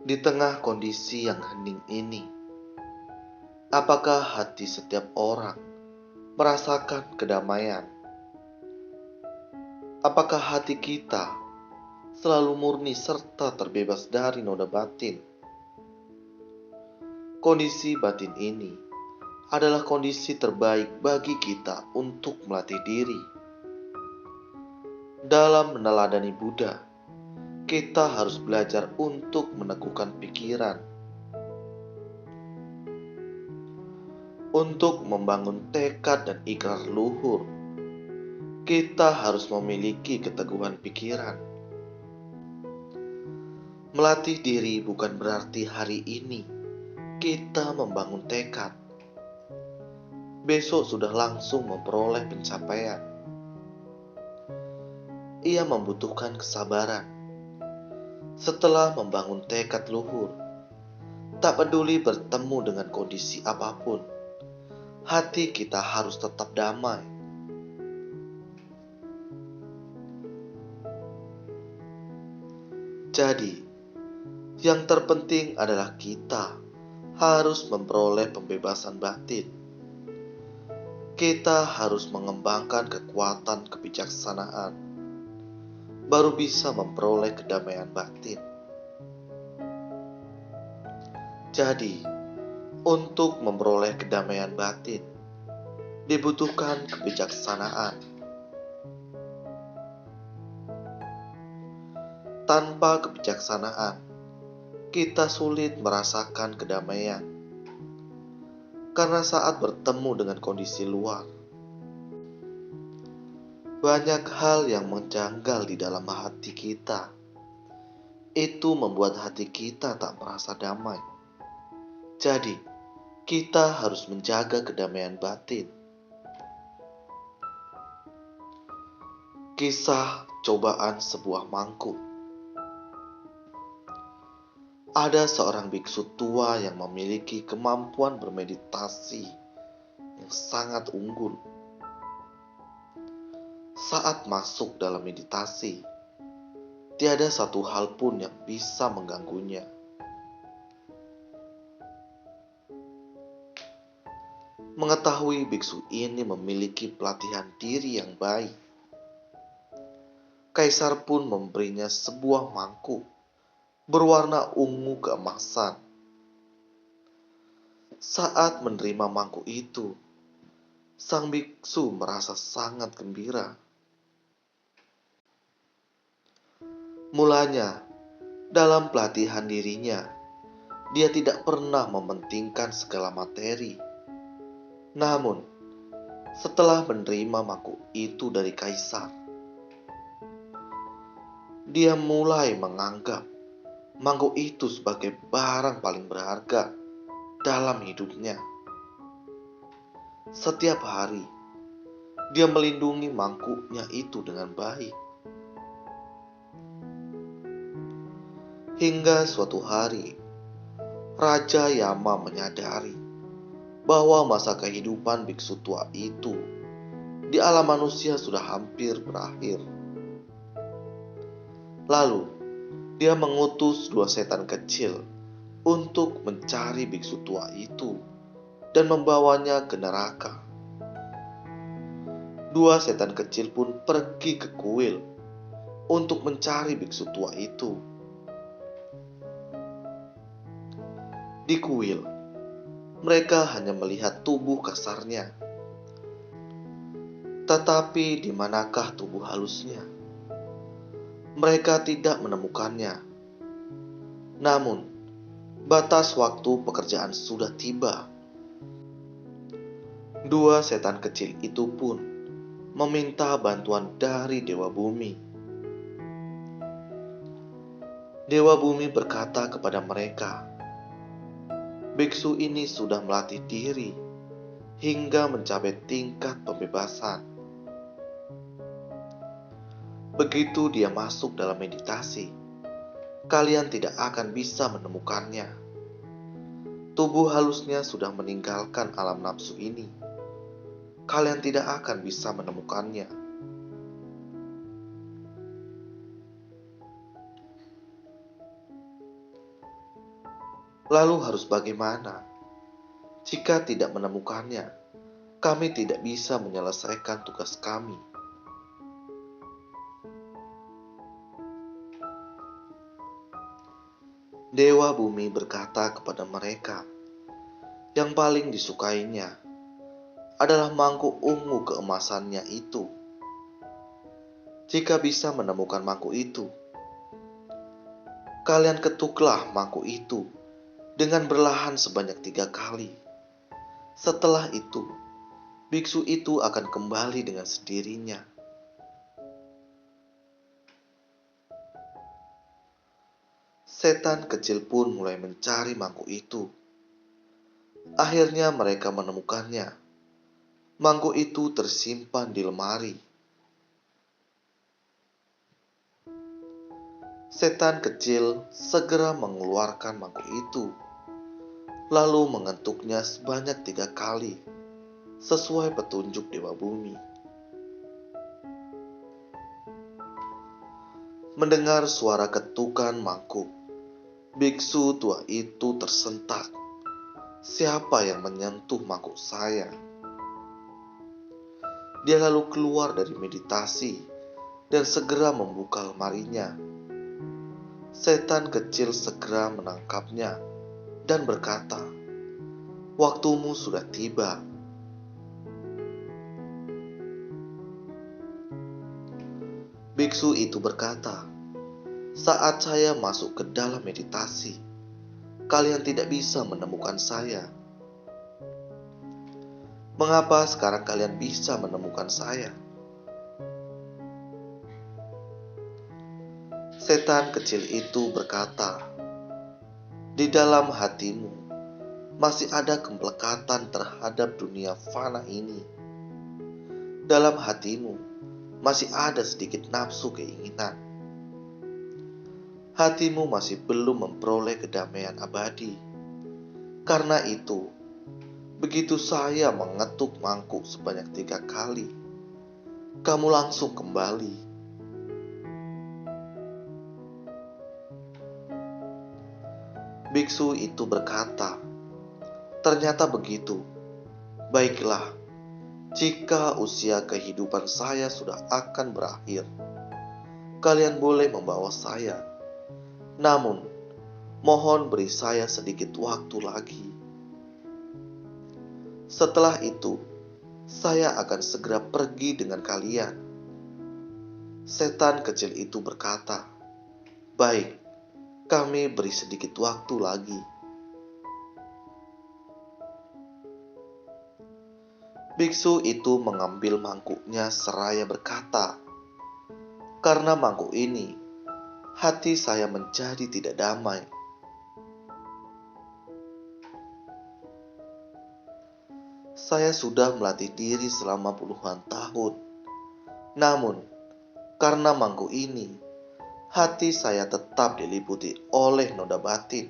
Di tengah kondisi yang hening ini, apakah hati setiap orang merasakan kedamaian? Apakah hati kita selalu murni serta terbebas dari noda batin? Kondisi batin ini adalah kondisi terbaik bagi kita untuk melatih diri. Dalam meneladani Buddha, kita harus belajar untuk meneguhkan pikiran, untuk membangun tekad dan ikrar luhur. Kita harus memiliki keteguhan pikiran. Melatih diri bukan berarti hari ini kita membangun tekad, besok sudah langsung memperoleh pencapaian. Ia membutuhkan kesabaran. Setelah membangun tekad luhur, tak peduli bertemu dengan kondisi apapun, hati kita harus tetap damai. Jadi, yang terpenting adalah kita harus memperoleh pembebasan batin. Kita harus mengembangkan kekuatan kebijaksanaan, baru bisa memperoleh kedamaian batin. Jadi, untuk memperoleh kedamaian batin, dibutuhkan kebijaksanaan. Tanpa kebijaksanaan, kita sulit merasakan kedamaian. Karena saat bertemu dengan kondisi luar, banyak hal yang menjanggal di dalam hati kita. Itu membuat hati kita tak merasa damai. Jadi, kita harus menjaga kedamaian batin. Kisah cobaan sebuah mangkuk. Ada seorang biksu tua yang memiliki kemampuan bermeditasi yang sangat unggul. Saat masuk dalam meditasi, tiada satu hal pun yang bisa mengganggunya. Mengetahui biksu ini memiliki pelatihan diri yang baik, kaisar pun memberinya sebuah mangkuk berwarna ungu keemasan. Saat menerima mangkuk itu, sang biksu merasa sangat gembira. Mulanya, dalam pelatihan dirinya, dia tidak pernah mementingkan segala materi. Namun, setelah menerima mangkuk itu dari kaisar, dia mulai menganggap mangkuk itu sebagai barang paling berharga dalam hidupnya. Setiap hari, dia melindungi mangkuknya itu dengan baik. Hingga suatu hari, Raja Yama menyadari bahwa masa kehidupan biksu tua itu di alam manusia sudah hampir berakhir. Lalu, dia mengutus 2 setan kecil untuk mencari biksu tua itu dan membawanya ke neraka. 2 setan kecil pun pergi ke kuil untuk mencari biksu tua itu. Di kuil, mereka hanya melihat tubuh kasarnya. Tetapi di manakah tubuh halusnya? Mereka tidak menemukannya. Namun, batas waktu pekerjaan sudah tiba. 2 setan kecil itu pun meminta bantuan dari Dewa Bumi. Dewa Bumi berkata kepada mereka, biksu ini sudah melatih diri hingga mencapai tingkat pembebasan. Begitu dia masuk dalam meditasi, kalian tidak akan bisa menemukannya. Tubuh halusnya sudah meninggalkan alam nafsu ini. Kalian tidak akan bisa menemukannya. Lalu harus bagaimana? Jika tidak menemukannya, kami tidak bisa menyelesaikan tugas kami. Dewa bumi berkata kepada mereka, yang paling disukainya adalah mangkuk ungu keemasannya itu. Jika bisa menemukan mangkuk itu, kalian ketuklah mangkuk itu dengan berlahan sebanyak 3 kali. Setelah itu, biksu itu akan kembali dengan sendirinya. Setan kecil pun mulai mencari mangkuk itu. Akhirnya mereka menemukannya. Mangkuk itu tersimpan di lemari. Setan kecil segera mengeluarkan mangkuk itu, lalu mengetuknya sebanyak 3 kali, sesuai petunjuk Dewa Bumi. Mendengar suara ketukan mangkuk, biksu tua itu tersentak. Siapa yang menyentuh mangkuk saya? Dia lalu keluar dari meditasi dan segera membuka lemarinya. Setan kecil segera menangkapnya dan berkata, "Waktumu sudah tiba." Biksu itu berkata, "Saat saya masuk ke dalam meditasi, kalian tidak bisa menemukan saya. Mengapa sekarang kalian bisa menemukan saya?" Setan kecil itu berkata, "Di dalam hatimu masih ada kemelekatan terhadap dunia fana ini. Dalam hatimu masih ada sedikit nafsu keinginan. Hatimu masih belum memperoleh kedamaian abadi. Karena itu, begitu saya mengetuk mangkuk sebanyak 3 kali, kamu langsung kembali." Biksu itu berkata, "Ternyata begitu. Baiklah, jika usia kehidupan saya sudah akan berakhir, kalian boleh membawa saya. Namun, mohon beri saya sedikit waktu lagi. Setelah itu, saya akan segera pergi dengan kalian." Setan kecil itu berkata, "Baik, kami beri sedikit waktu lagi." Biksu itu mengambil mangkuknya seraya berkata, "Karena mangkuk ini, hati saya menjadi tidak damai. Saya sudah melatih diri selama puluhan tahun. Namun, karena mangkuk ini, hati saya tetap diliputi oleh noda batin."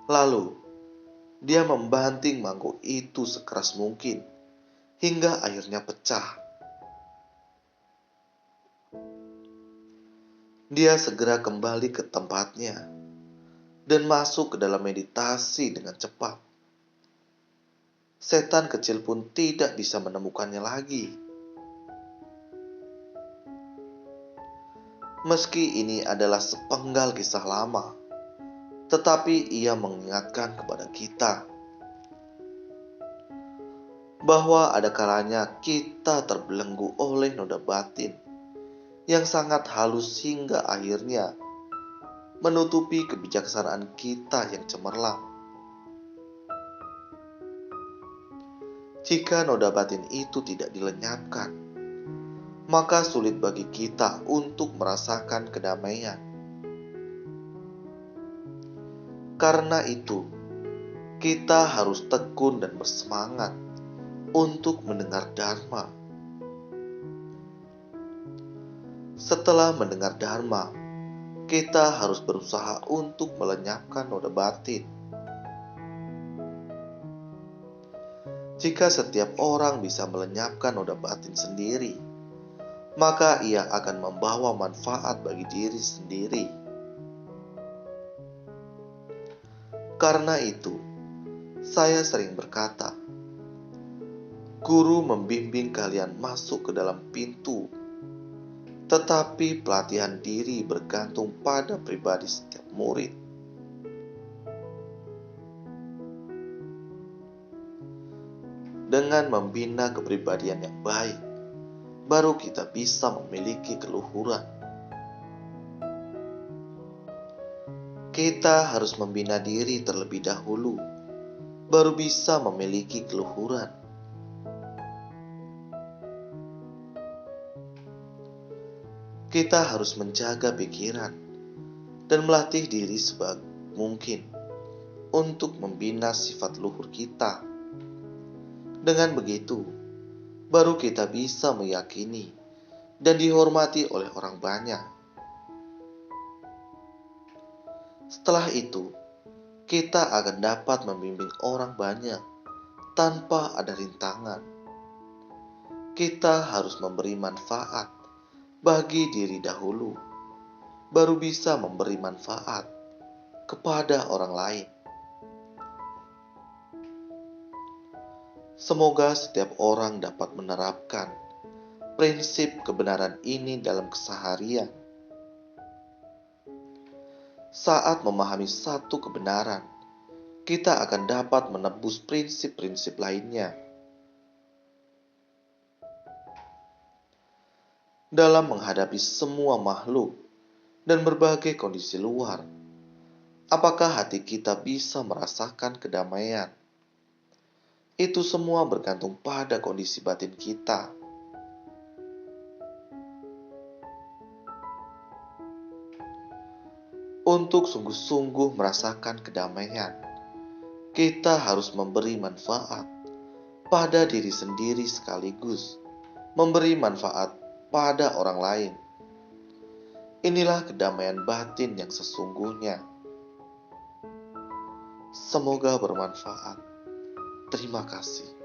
Lalu, dia membanting mangkuk itu sekeras mungkin, hingga akhirnya pecah. Dia segera kembali ke tempatnya dan masuk ke dalam meditasi dengan cepat. Setan kecil pun tidak bisa menemukannya lagi. Meski ini adalah sepenggal kisah lama, tetapi ia mengingatkan kepada kita bahwa ada kalanya kita terbelenggu oleh noda batin yang sangat halus hingga akhirnya menutupi kebijaksanaan kita yang cemerlang. Jika noda batin itu tidak dilenyapkan, maka sulit bagi kita untuk merasakan kedamaian. Karena itu, kita harus tekun dan bersemangat untuk mendengar Dharma. Setelah mendengar Dharma, kita harus berusaha untuk melenyapkan noda batin. Jika setiap orang bisa melenyapkan noda batin sendiri, maka ia akan membawa manfaat bagi diri sendiri. Karena itu, saya sering berkata, guru membimbing kalian masuk ke dalam pintu, tetapi pelatihan diri bergantung pada pribadi setiap murid. Dengan membina kepribadian yang baik, baru kita bisa memiliki keluhuran. Kita harus membina diri terlebih dahulu, baru bisa memiliki keluhuran. Kita harus menjaga pikiran dan melatih diri sebaik mungkin untuk membina sifat luhur kita. Dengan begitu, baru kita bisa meyakini dan dihormati oleh orang banyak. Setelah itu, kita akan dapat membimbing orang banyak tanpa ada rintangan. Kita harus memberi manfaat bagi diri dahulu, baru bisa memberi manfaat kepada orang lain. Semoga setiap orang dapat menerapkan prinsip kebenaran ini dalam keseharian. Saat memahami satu kebenaran, kita akan dapat menebus prinsip-prinsip lainnya. Dalam menghadapi semua makhluk dan berbagai kondisi luar, apakah hati kita bisa merasakan kedamaian? Itu semua bergantung pada kondisi batin kita. Untuk sungguh-sungguh merasakan kedamaian, kita harus memberi manfaat pada diri sendiri sekaligus memberi manfaat pada orang lain. Inilah kedamaian batin yang sesungguhnya. Semoga bermanfaat. Terima kasih.